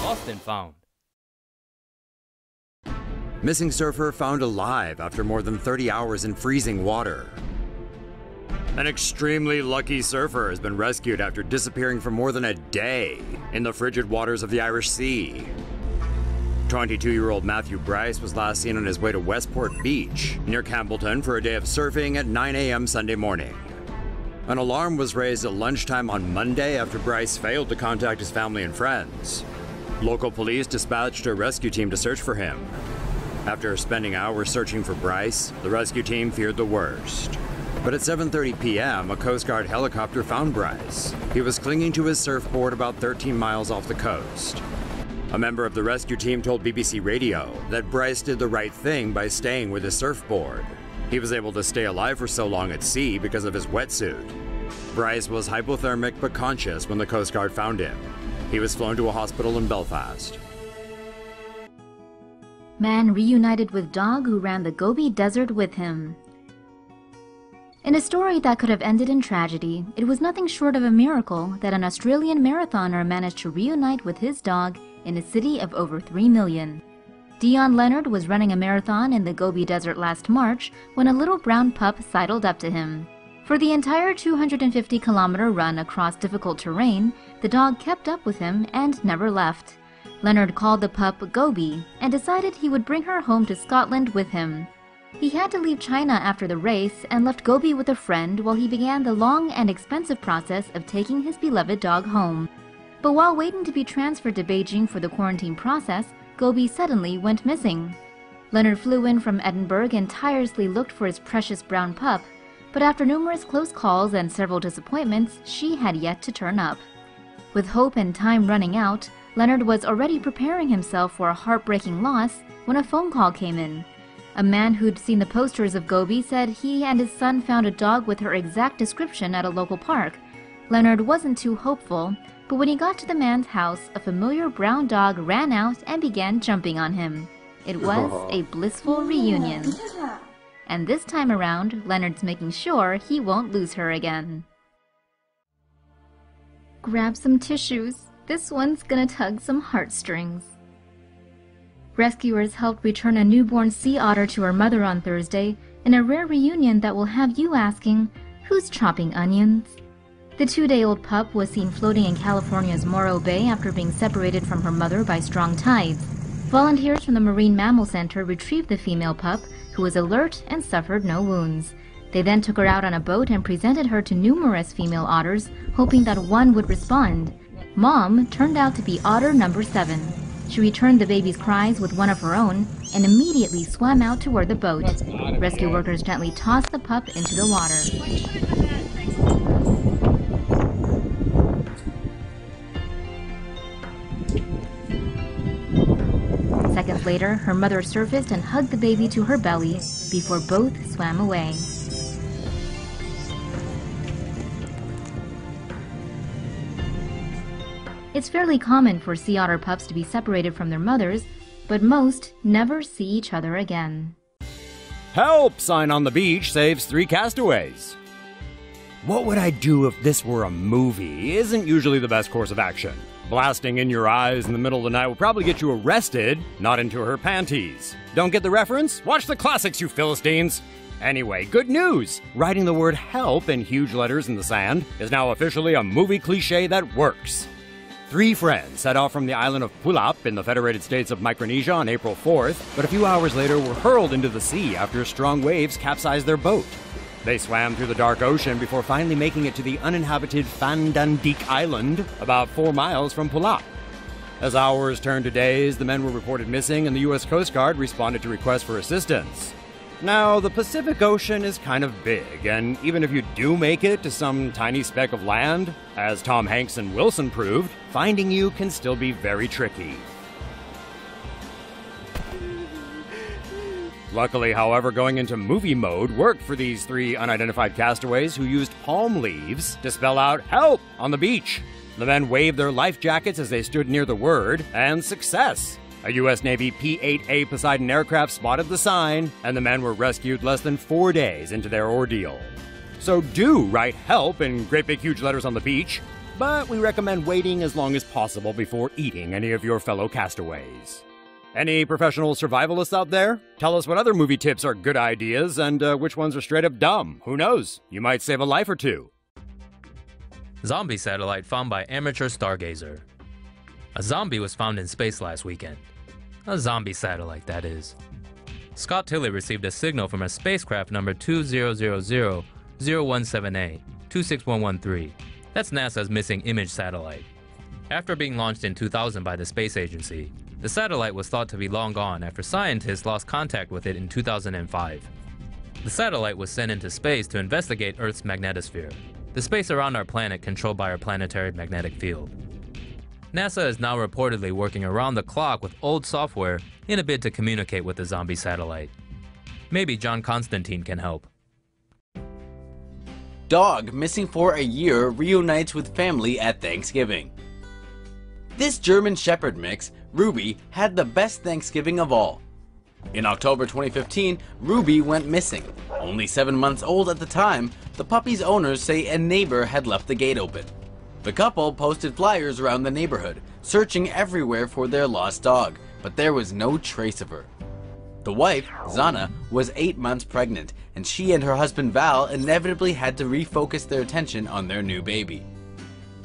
lost and found. Missing surfer found alive after more than 30 hours in freezing water. An extremely lucky surfer has been rescued after disappearing for more than a day in the frigid waters of the Irish Sea. 22-year-old Matthew Bryce was last seen on his way to Westport Beach, near Campbellton, for a day of surfing at 9 a.m. Sunday morning. An alarm was raised at lunchtime on Monday after Bryce failed to contact his family and friends. Local police dispatched a rescue team to search for him. After spending hours searching for Bryce, the rescue team feared the worst. But at 7:30 p.m., a Coast Guard helicopter found Bryce. He was clinging to his surfboard about 13 miles off the coast. A member of the rescue team told BBC Radio that Bryce did the right thing by staying with his surfboard. He was able to stay alive for so long at sea because of his wetsuit. Bryce was hypothermic but conscious when the Coast Guard found him. He was flown to a hospital in Belfast. Man reunited with dog who ran the Gobi Desert with him. In a story that could have ended in tragedy, it was nothing short of a miracle that an Australian marathoner managed to reunite with his dog in a city of over 3 million. Dion Leonard was running a marathon in the Gobi Desert last March when a little brown pup sidled up to him. For the entire 250-kilometer run across difficult terrain, the dog kept up with him and never left. Leonard called the pup Gobi and decided he would bring her home to Scotland with him. He had to leave China after the race and left Gobi with a friend while he began the long and expensive process of taking his beloved dog home. But while waiting to be transferred to Beijing for the quarantine process, Gobi suddenly went missing. Leonard flew in from Edinburgh and tirelessly looked for his precious brown pup, but after numerous close calls and several disappointments, she had yet to turn up. With hope and time running out, Leonard was already preparing himself for a heartbreaking loss when a phone call came in. A man who'd seen the posters of Gobi said he and his son found a dog with her exact description at a local park. Leonard wasn't too hopeful, but when he got to the man's house, a familiar brown dog ran out and began jumping on him. It was a blissful reunion. And this time around, Leonard's making sure he won't lose her again. Grab some tissues. This one's gonna tug some heartstrings. Rescuers helped return a newborn sea otter to her mother on Thursday in a rare reunion that will have you asking, who's chopping onions? The 2-day-old pup was seen floating in California's Morro Bay after being separated from her mother by strong tides. Volunteers from the Marine Mammal Center retrieved the female pup, who was alert and suffered no wounds. They then took her out on a boat and presented her to numerous female otters, hoping that one would respond. Mom turned out to be otter number 7. She returned the baby's cries with one of her own and immediately swam out toward the boat. Rescue workers gently tossed the pup into the water. Seconds later, her mother surfaced and hugged the baby to her belly before both swam away. It's fairly common for sea otter pups to be separated from their mothers, but most never see each other again. Help sign on the beach saves 3 castaways. What would I do if this were a movie isn't usually the best course of action. Blasting in your eyes in the middle of the night will probably get you arrested, not into her panties. Don't get the reference? Watch the classics, you Philistines! Anyway, good news! Writing the word help in huge letters in the sand is now officially a movie cliche that works. 3 friends set off from the island of Pulap in the Federated States of Micronesia on April 4th, but a few hours later were hurled into the sea after strong waves capsized their boat. They swam through the dark ocean before finally making it to the uninhabited Fandandik Island, about 4 miles from Pulap. As hours turned to days, the men were reported missing and the U.S. Coast Guard responded to requests for assistance. Now, the Pacific Ocean is kind of big, and even if you do make it to some tiny speck of land, as Tom Hanks and Wilson proved, finding you can still be very tricky. Luckily, however, going into movie mode worked for these 3 unidentified castaways who used palm leaves to spell out "help" on the beach. The men waved their life jackets as they stood near the word, and success! A U.S. Navy P-8A Poseidon aircraft spotted the sign, and the men were rescued less than 4 days into their ordeal. So do write "help" in great big huge letters on the beach. but we recommend waiting as long as possible before eating any of your fellow castaways. Any professional survivalists out there? Tell us what other movie tips are good ideas and which ones are straight up dumb. Who knows? You might save a life or two. Zombie satellite found by amateur stargazer. A zombie was found in space last weekend. A zombie satellite, that is. Scott Tilley received a signal from a spacecraft number 2000-0178, 26113. That's NASA's missing image satellite. After being launched in 2000 by the space agency, the satellite was thought to be long gone after scientists lost contact with it in 2005. The satellite was sent into space to investigate Earth's magnetosphere, the space around our planet controlled by our planetary magnetic field. NASA is now reportedly working around the clock with old software in a bid to communicate with the zombie satellite. Maybe John Constantine can help. Dog missing for a year reunites with family at Thanksgiving. This German Shepherd mix, Ruby, had the best Thanksgiving of all. In October 2015, Ruby went missing. Only 7 months old at the time, the puppy's owners say a neighbor had left the gate open. The couple posted flyers around the neighborhood, searching everywhere for their lost dog, but there was no trace of her. The wife, Zana, was 8 months pregnant, and she and her husband Val inevitably had to refocus their attention on their new baby.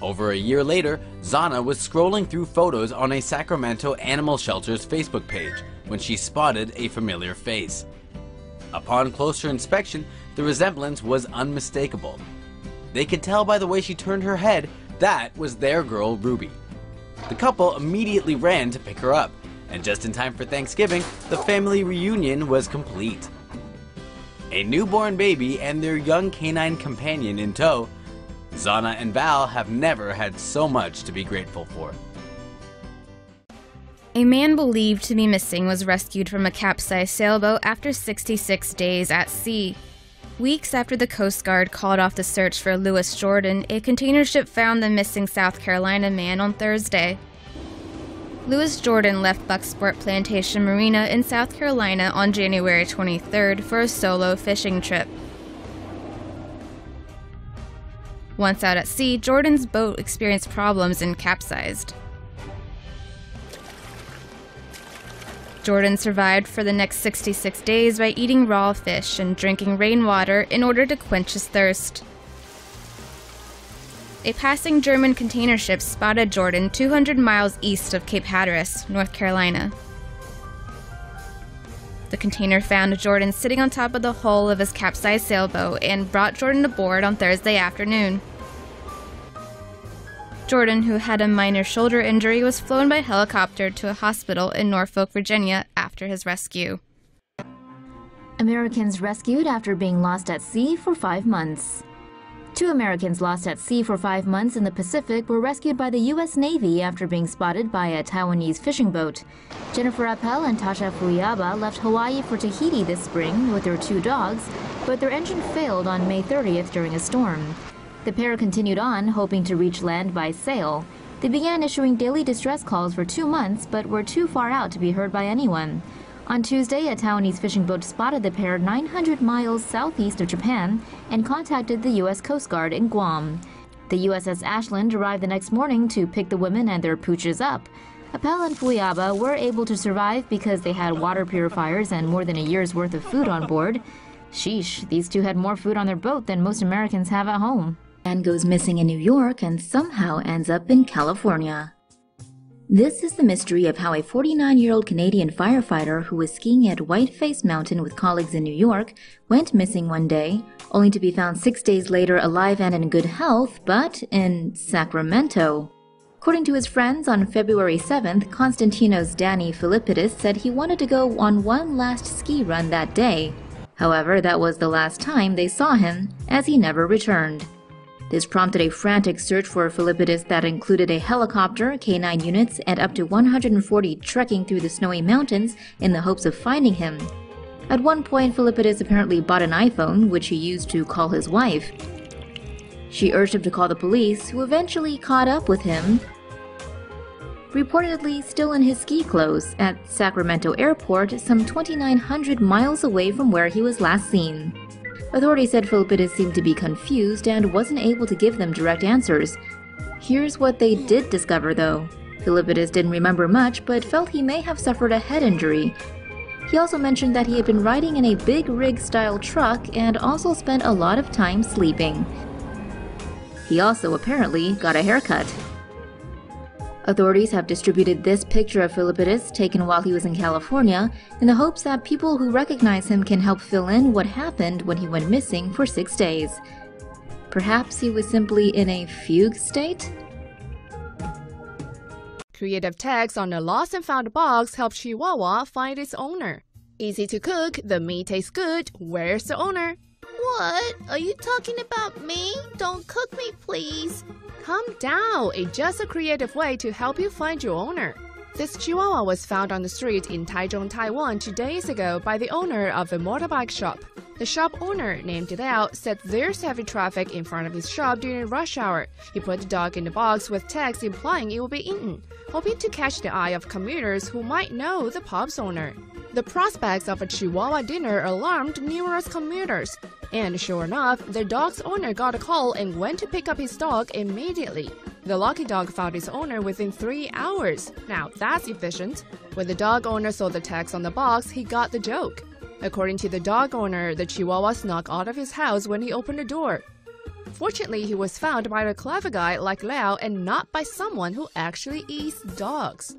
Over a year later, Zana was scrolling through photos on a Sacramento animal shelter's Facebook page when she spotted a familiar face. Upon closer inspection, the resemblance was unmistakable. They could tell by the way she turned her head that was their girl Ruby. The couple immediately ran to pick her up, and just in time for Thanksgiving, the family reunion was complete. A newborn baby and their young canine companion in tow, Zana and Val have never had so much to be grateful for. A man believed to be missing was rescued from a capsized sailboat after 66 days at sea. Weeks after the Coast Guard called off the search for Louis Jordan, a container ship found the missing South Carolina man on Thursday. Louis Jordan left Bucksport Plantation Marina in South Carolina on January 23rd for a solo fishing trip. Once out at sea, Jordan's boat experienced problems and capsized. Jordan survived for the next 66 days by eating raw fish and drinking rainwater in order to quench his thirst. A passing German container ship spotted Jordan 200 miles east of Cape Hatteras, North Carolina. The container found Jordan sitting on top of the hull of his capsized sailboat and brought Jordan aboard on Thursday afternoon. Jordan, who had a minor shoulder injury, was flown by helicopter to a hospital in Norfolk, Virginia after his rescue. Americans rescued after being lost at sea for 5 months. 2 Americans lost at sea for 5 months in the Pacific were rescued by the U.S. Navy after being spotted by a Taiwanese fishing boat. Jennifer Appel and Tasha Fuyaba left Hawaii for Tahiti this spring with their 2 dogs, but their engine failed on May 30th during a storm. The pair continued on, hoping to reach land by sail. They began issuing daily distress calls for 2 months, but were too far out to be heard by anyone. On Tuesday, a Taiwanese fishing boat spotted the pair 900 miles southeast of Japan and contacted the U.S. Coast Guard in Guam. The USS Ashland arrived the next morning to pick the women and their pooches up. Appel and Fuyaba were able to survive because they had water purifiers and more than a year's worth of food on board. Sheesh, these 2 had more food on their boat than most Americans have at home. Man goes missing in New York and somehow ends up in California. This is the mystery of how a 49-year-old Canadian firefighter who was skiing at Whiteface Mountain with colleagues in New York went missing one day, only to be found 6 days later alive and in good health, but in Sacramento. According to his friends, on February 7th, Konstantinos Danny Filippidis said he wanted to go on one last ski run that day. However, that was the last time they saw him, as he never returned. This prompted a frantic search for Filippidis that included a helicopter, K-9 units, and up to 140 trekking through the snowy mountains in the hopes of finding him. At one point, Filippidis apparently bought an iPhone, which he used to call his wife. She urged him to call the police, who eventually caught up with him, reportedly still in his ski clothes, at Sacramento Airport, some 2,900 miles away from where he was last seen. Authorities said Filippidis seemed to be confused and wasn't able to give them direct answers. Here's what they did discover though. Philippidis didn't remember much, but felt he may have suffered a head injury. He also mentioned that he had been riding in a big rig-style truck and also spent a lot of time sleeping. He also apparently got a haircut. Authorities have distributed this picture of Philippidis taken while he was in California in the hopes that people who recognize him can help fill in what happened when he went missing for 6 days. Perhaps he was simply in a fugue state? Creative text on the lost and found box helps Chihuahua find its owner. Easy to cook, the meat tastes good, where's the owner? What? Are you talking about me? Don't cook me, please. Calm down, it's just a creative way to help you find your owner. This Chihuahua was found on the street in Taichung, Taiwan 2 days ago by the owner of a motorbike shop. The shop owner, named it out, said there's heavy traffic in front of his shop during rush hour. He put the dog in the box with text implying it will be eaten, hoping to catch the eye of commuters who might know the pub's owner. The prospects of a Chihuahua dinner alarmed numerous commuters. And sure enough, the dog's owner got a call and went to pick up his dog immediately. The lucky dog found his owner within 3 hours. Now that's efficient. When the dog owner saw the text on the box, he got the joke. According to the dog owner, the Chihuahua snuck out of his house when he opened the door. Fortunately, he was found by a clever guy like Liao and not by someone who actually eats dogs.